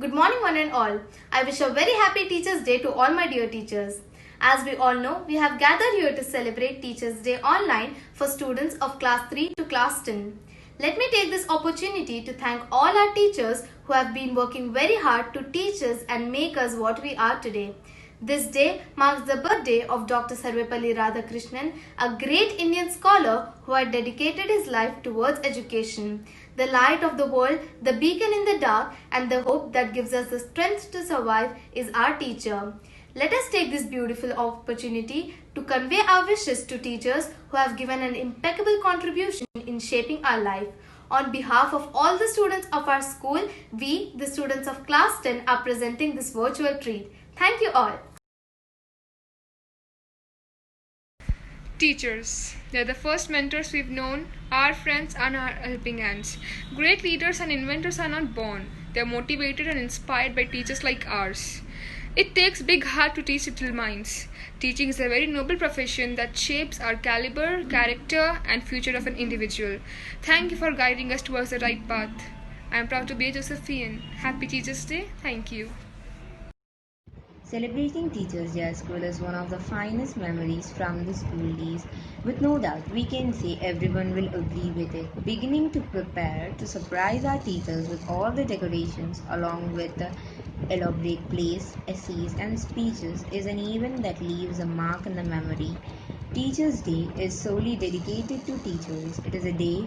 Good morning, one and all. I wish a very happy Teachers' Day to all my dear teachers. As we all know, we have gathered here to celebrate Teachers' Day online for students of class 3 to class 10. Let me take this opportunity to thank all our teachers who have been working very hard to teach us and make us what we are today. This day marks the birthday of Dr. Sarvepalli Radhakrishnan, a great Indian scholar who had dedicated his life towards education. The light of the world, the beacon in the dark, and the hope that gives us the strength to survive is our teacher. Let us take this beautiful opportunity to convey our wishes to teachers who have given an impeccable contribution in shaping our life. On behalf of all the students of our school, we, the students of class 10, are presenting this virtual treat. Thank you all. Teachers. They're the first mentors we've known, our friends and our helping hands. Great leaders and inventors are not born. They're motivated and inspired by teachers like ours. It takes big heart to teach little minds. Teaching is a very noble profession that shapes our caliber, character and future of an individual. Thank you for guiding us towards the right path. I am proud to be a Josephian. Happy Teachers' Day. Thank you. Celebrating Teachers' Day at school is one of the finest memories from the school days. With no doubt, we can say everyone will agree with it. Beginning to prepare to surprise our teachers with all the decorations along with the elaborate plays, essays and speeches is an event that leaves a mark in the memory. Teachers' Day is solely dedicated to teachers. It is a day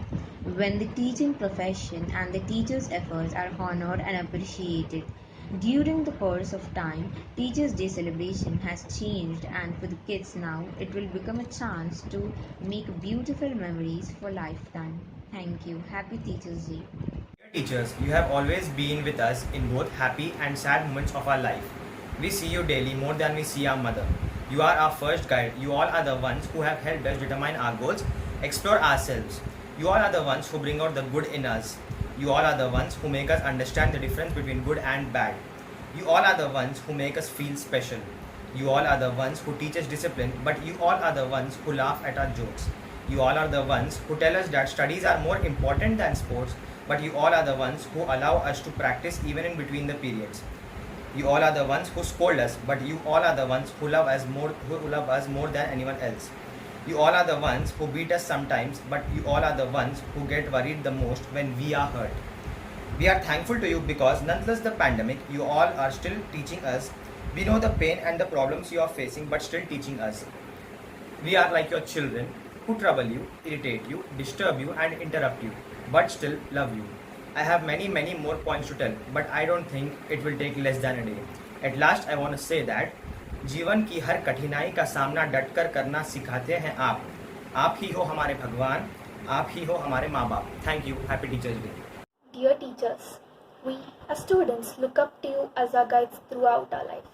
when the teaching profession and the teachers' efforts are honored and appreciated. During the course of time, Teachers' Day celebration has changed, and for the kids now, it will become a chance to make beautiful memories for lifetime. Thank you. Happy Teachers' Day. Dear teachers, you have always been with us in both happy and sad moments of our life. We see you daily more than we see our mother. You are our first guide. You all are the ones who have helped us determine our goals, explore ourselves. You all are the ones who bring out the good in us. You all are the ones who make us understand the difference between good and bad. You all are the ones who make us feel special. You all are the ones who teach us discipline, but you all are the ones who laugh at our jokes. You all are the ones who tell us that studies are more important than sports, but you all are the ones who allow us to practice even in between the periods. You all are the ones who scold us, but you all are the ones who love us more than anyone else. You all are the ones who beat us sometimes, but you all are the ones who get worried the most when we are hurt. We are thankful to you because nonetheless the pandemic, you all are still teaching us. We know the pain and the problems you are facing, but still teaching us. We are like your children who trouble you, irritate you, disturb you and interrupt you, but still love you. I have many more points to tell, but I don't think it will take less than a day. At last I want to say that जीवन की हर कठिनाई का सामना डटकर करना सिखाते हैं आप ही हो हमारे भगवान, आप ही हो हमारे माँ बाप. Thank you. Happy Teachers Day. Dear teachers, we as students look up to you as our guides throughout our life.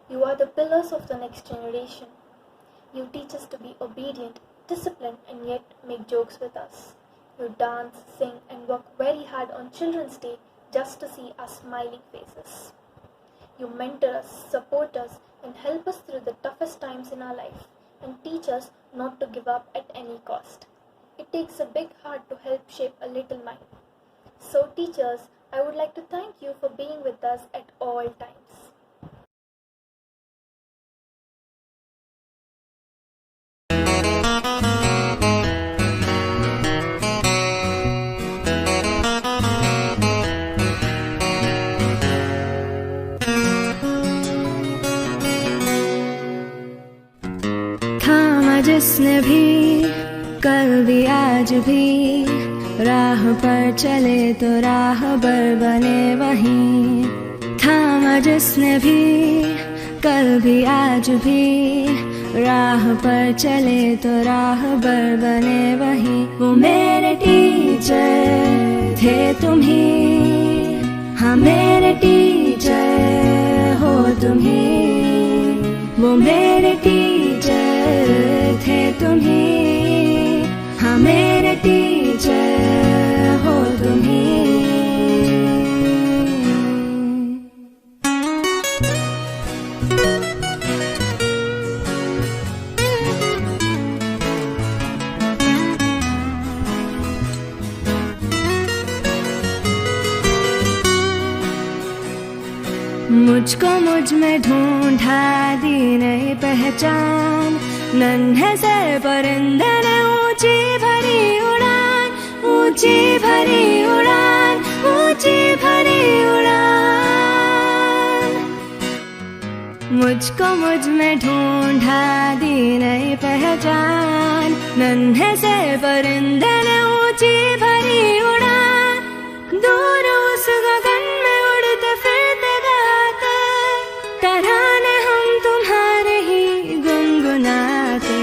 You are the pillars of the next generation. You teach us to be obedient, disciplined and yet make jokes with us. You dance, sing and work very hard on Children's Day just to see our smiling faces. You mentor us, support us and help us through the toughest times in our life and teach us not to give up at any cost. It takes a big heart to help shape a little mind. So teachers, I would like to thank you for being with us at all times. थामा जिसने भी कल भी आज भी राह पर चले तो राहबर बने वहीं. थामा जिसने भी कल भी आज भी राह पर चले तो राहबर बने वहीं. वो मेरे टीचर थे तुम ही, हाँ मेरे टीचर हो तुम ही. वो मेरे टीचर थे तुम ही, हाँ मेरे टीचर हो तुम ही. मुझको मुझ में ढूंढा दी नई पहचान, नन्हे से परिंदे ने ऊंची भरी उड़ान, ऊंची भरी उड़ान, ऊंची भरी उड़ान। मुझको मुझ में ढूंढा दी नई पहचान, नन्हे से परिंदे ने ऊंची भरी उड़ान, दूर उस गगन में उड़ते फिरते गाते, तराने हम तुम्हारे ही गुनगुनाते।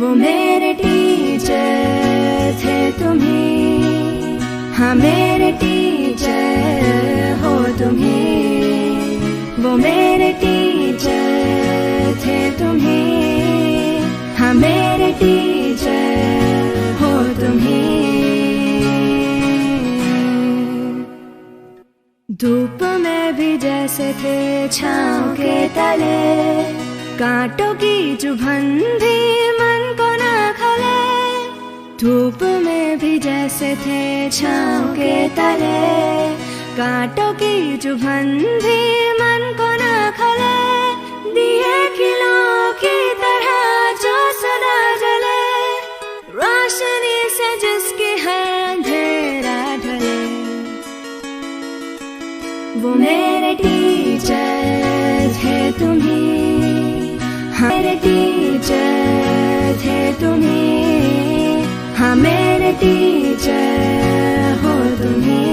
वो मेरे टीचर थे तुम्ही, हाँ मेरे टीचर हो तुम्ही। वो मेरे टीचर थे तुम्ही, हाँ मेरे टीचर हो तुम्ही। धूप में भी जैसे थे छाँव के तले, कांटों की चुभन भी मन को ना खले। धूप में भी जैसे थे छाँव के तले, कांटों की चुभन भी मन को ना खले। दिए खिलों की तरह जो सदा जले, रोशनी से जिसकी है अंधेरा ढले। वो मेरे टीचर थे तुम्ही, हाँ मेरे टीचर थे तुम्ही, हाँ मेरे टीचर हो तुम्ही।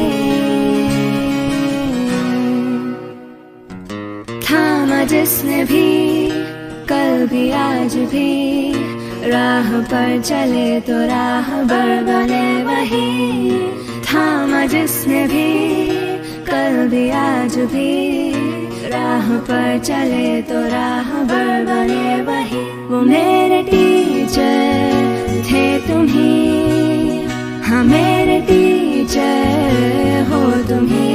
थामा जिसने भी कल भी आज भी, राह पर चले तो राहबर बने वही। थामा जिसने भी कल भी आज भी, राह पर चले तो राहबर बने वही। वो मेरे टीचर थे तुम्ही, हाँ मेरे टीचर हो तुम्ही।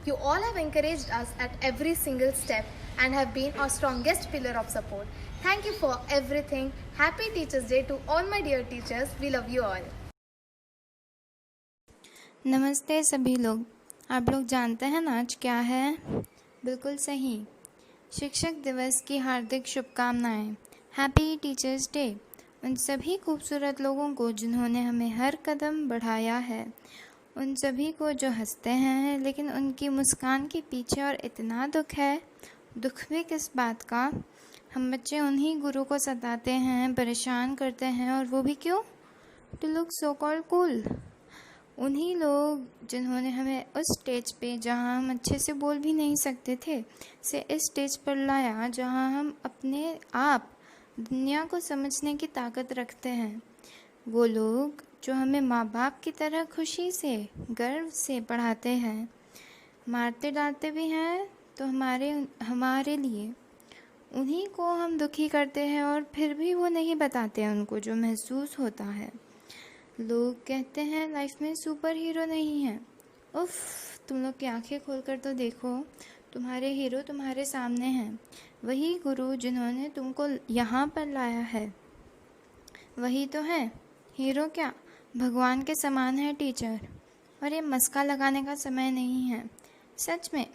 You all have encouraged us at every single step and have been our strongest pillar of support. Thank you for everything. Happy Teachers Day to all my dear teachers. We love you all. नमस्ते सभी लोग। आप लोग जानते हैं ना आज क्या है? बिल्कुल सही, शिक्षक दिवस की हार्दिक शुभकामनाएं। हैप्पी टीचर्स डे उन सभी खूबसूरत लोगों को जिन्होंने हमें हर कदम बढ़ाया है, उन सभी को जो हंसते हैं लेकिन उनकी मुस्कान के पीछे और इतना दुख है। दुख भी किस बात का? हम बच्चे उन्हीं गुरु को सताते हैं, परेशान करते हैं, और वो भी क्यों? To look so called cool. उन्हीं लोग जिन्होंने हमें उस स्टेज पे जहाँ हम अच्छे से बोल भी नहीं सकते थे से इस स्टेज पर लाया जहाँ हम अपने आप दुनिया को समझने की ताकत रखते हैं। वो लोग जो हमें माँ बाप की तरह खुशी से, गर्व से पढ़ाते हैं, मारते डांटते भी हैं तो हमारे लिए। उन्हीं को हम दुखी करते हैं और फिर भी वो नहीं बताते उनको जो महसूस होता है। लोग कहते हैं लाइफ में सुपर हीरो नहीं है। उफ़, तुम लोग की आंखें खोलकर तो देखो, तुम्हारे हीरो तुम्हारे सामने हैं। वही गुरु जिन्होंने तुमको यहाँ पर लाया है, वही तो है हीरो। क्या भगवान के समान है टीचर। और ये मस्का लगाने का समय नहीं है, सच में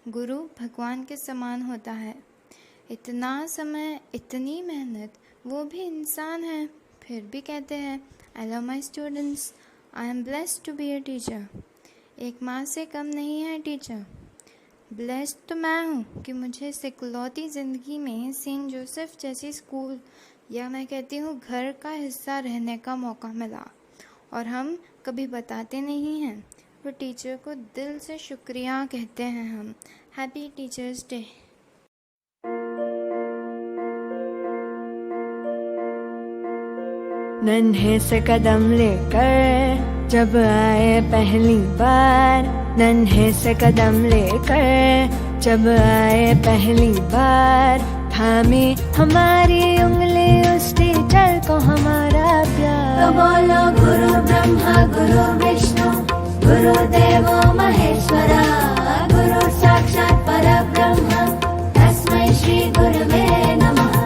गुरु भगवान के समान होता है। इतना समय, इतनी मेहनत, वो भी इंसान है, फिर भी कहते हैं I love my students, I am blessed to be a teacher। एक माँ से कम नहीं है टीचर। ब्लेस्ड तो मैं हूँ कि मुझे सिकलौती ज़िंदगी में सेंट जोसेफ जैसी स्कूल, या मैं कहती हूँ घर का हिस्सा रहने का मौका मिला। और हम कभी बताते नहीं हैं, वो टीचर को दिल से शुक्रिया कहते हैं हम। Happy teachers day. नन्हे से कदम लेकर जब आए पहली बार, नन्हे से कदम लेकर जब आए पहली बार, थामी हमारी उंगली उस टीचर को हमारा प्यार। तो बोलो गुरु ब्रह्मा गुरु विष्णु गुरुदेवो महेश्वरा, गुरु साक्षात् परब्रह्म तस्मै श्री गुरुवे नमः।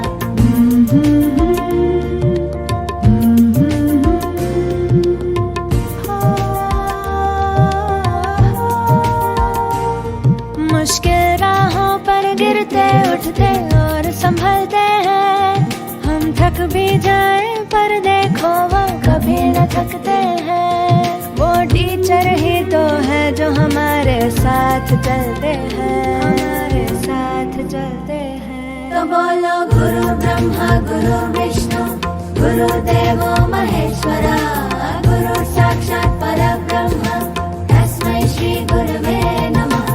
संभलते हैं। हम थक भी जाए पर देखो वो कभी न थकते हैं। वो टीचर ही तो है जो हमारे साथ चलते हैं, हमारे साथ चलते हैं। तो बोलो गुरु ब्रह्मा गुरु विष्णु गुरुदेवो महेश्वरा, गुरु साक्षात् परब्रह्म तस्मै श्री गुरवे नमः।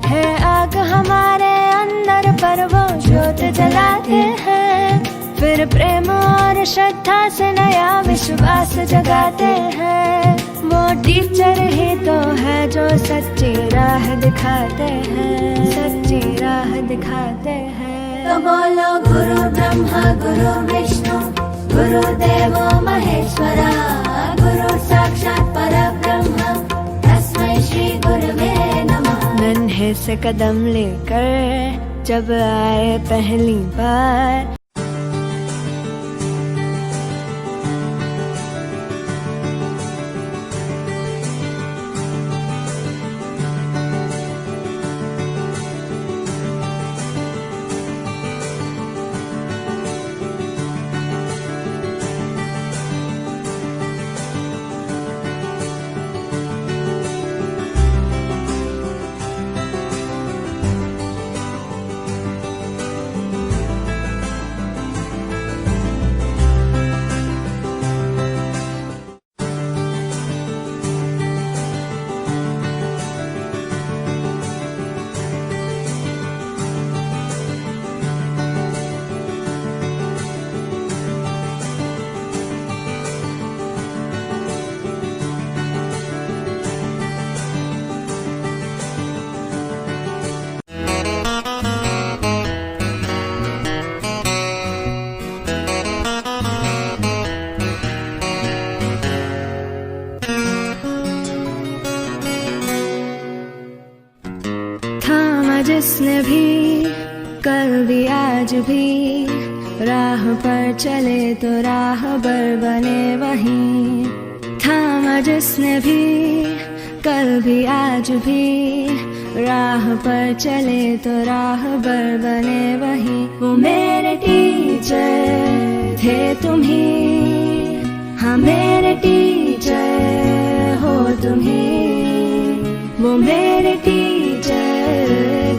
है आग हमारे अंदर पर वो ज्योत जलाते हैं, फिर प्रेम और श्रद्धा से नया विश्वास जगाते हैं। वो टीचर ही तो है जो सच्ची राह दिखाते हैं, सच्ची राह दिखाते हैं। तो बोलो गुरु ब्रह्मा गुरु विष्णु गुरुदेवो महेश्वरा, गुरु साक्षात् परब्रह्म तस्मै श्री गुरवे नमः। नन्हे से कदम लेकर जब आए पहली बार, थामा जिसने भी कल भी आज भी, राह पर चले तो राहबर बने वहीं। थामा जिसने भी कल भी आज भी, राह पर चले तो राहबर बने वहीं। वो मेरे टीचर थे तुम ही, हाँ मेरे टीचर हो तुम ही। वो मेरे टीचर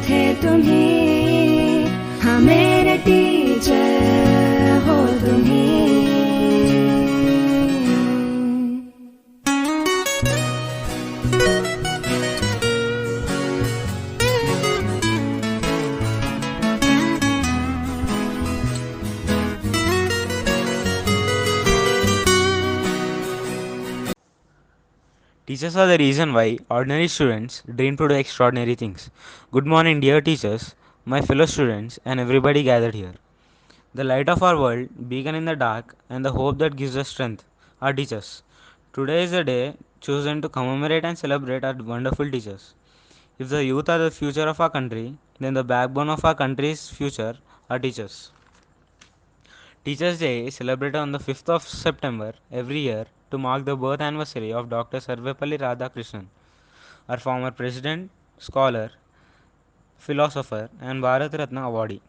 थे तुम ही, हाँ मेरे टीचर हो तुम ही। Teachers are the reason why ordinary students dream to do extraordinary things. Good morning, dear teachers, my fellow students, and everybody gathered here. The light of our world, beacon in the dark, and the hope that gives us strength, our teachers. Today is the day chosen to commemorate and celebrate our wonderful teachers. If the youth are the future of our country, then the backbone of our country's future are teachers. Teachers' Day is celebrated on the 5th of September every year to mark the birth anniversary of Dr. Sarvepalli Radhakrishnan, our former president, scholar, philosopher, and Bharat Ratna awardee.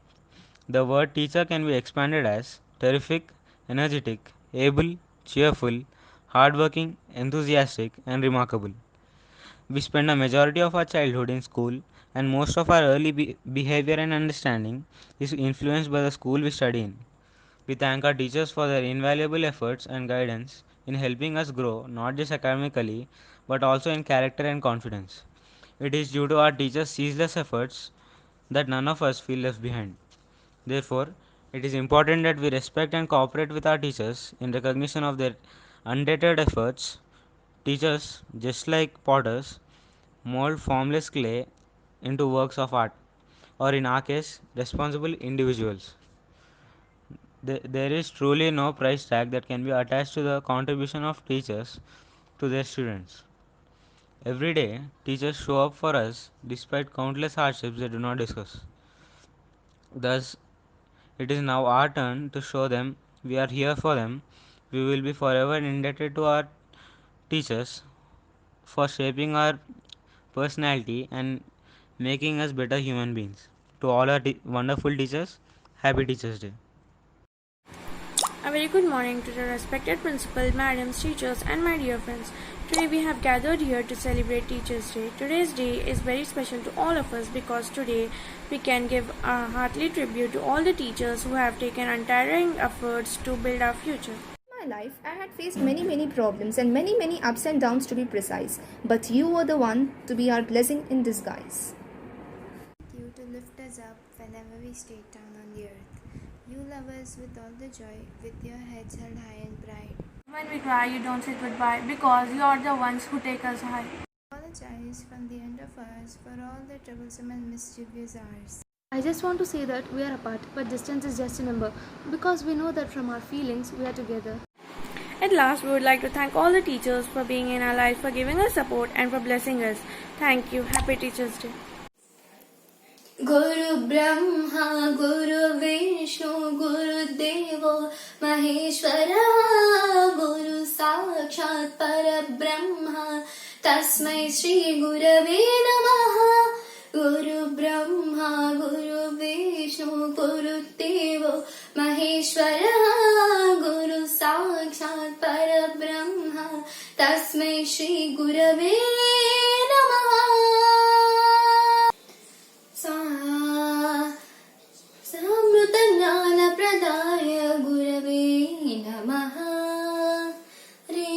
The word teacher can be expanded as terrific, energetic, able, cheerful, hardworking, enthusiastic, and remarkable. We spend a majority of our childhood in school, and most of our early behavior and understanding is influenced by the school we study in. We thank our teachers for their invaluable efforts and guidance in helping us grow not just academically but also in character and confidence. It is due to our teachers' ceaseless efforts that none of us feel left behind. Therefore, it is important that we respect and cooperate with our teachers in recognition of their undated efforts. Teachers, just like potters, mold formless clay into works of art, or in our case, responsible individuals. There is truly no price tag that can be attached to the contribution of teachers to their students. Every day, teachers show up for us despite countless hardships they do not discuss. Thus, it is now our turn to show them we are here for them We will be forever indebted to our teachers for shaping our personality and making us better human beings. To all our wonderful teachers, happy Teachers Day. A very good morning to the respected principal, madams, teachers, and my dear friends. Today we have gathered here to celebrate Teachers' Day. Today's day is very special to all of us because today we can give a heartily tribute to all the teachers who have taken untiring efforts to build our future. In my life, I had faced many problems and many ups and downs to be precise. But you were the one to be our blessing in disguise. You to lift us up whenever we stay down on the earth. You love us with all the joy, with your heads held high and bright. When we cry, you don't say goodbye because you are the ones who take us high. Apologize from the end of us for all the troublesome and mischievous hours. I just want to say that we are apart, but distance is just a number because we know that from our feelings we are together. At last, we would like to thank all the teachers for being in our lives, for giving us support, and for blessing us. Thank you. Happy Teachers' Day. Guru Brahma, Guru Vishnu, Guru Devo Maheshwara, Guru Sakshat Parabrahma, Tasmai Shri Gurave Namaha. Guru Brahma, Guru Vishnu, Guru Devo Maheshwara, Guru Sakshat Parabrahma, Tasmai Shri Gurave Namaha. Samrutanjnanapradaya Gurave Namaha. Re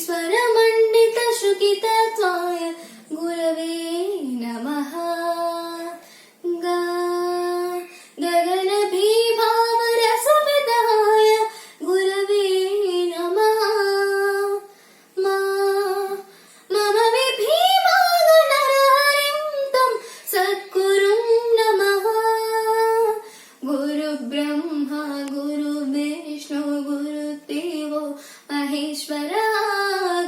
Swaramandita Shrukitattvaya Gurave Namaha. Gagana Bhivavarasamidaya Gurave Namaha. Mama Vibhimaganaraharim Tam Satgurum Namaha. Guru Brahma, Guru Vishnu, Guru Devo Maheshwara,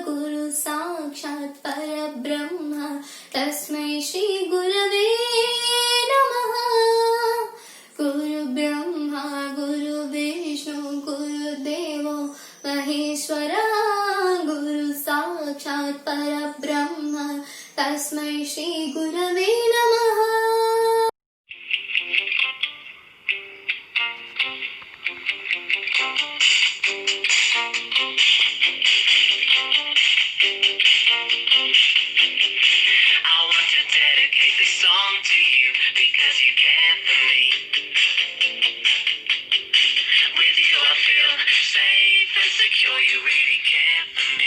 Guru Sakshat Parabrahma, Tasmai Shri Gurave Namaha. Guru Brahma, Guru Vishnu, Guru Devo Maheshwara, Guru Sakshat Parabrahma, Tasmai Shri Gurave Namaha. I want to dedicate this song to you because you care for me. With you I feel safe and secure, you really care for me.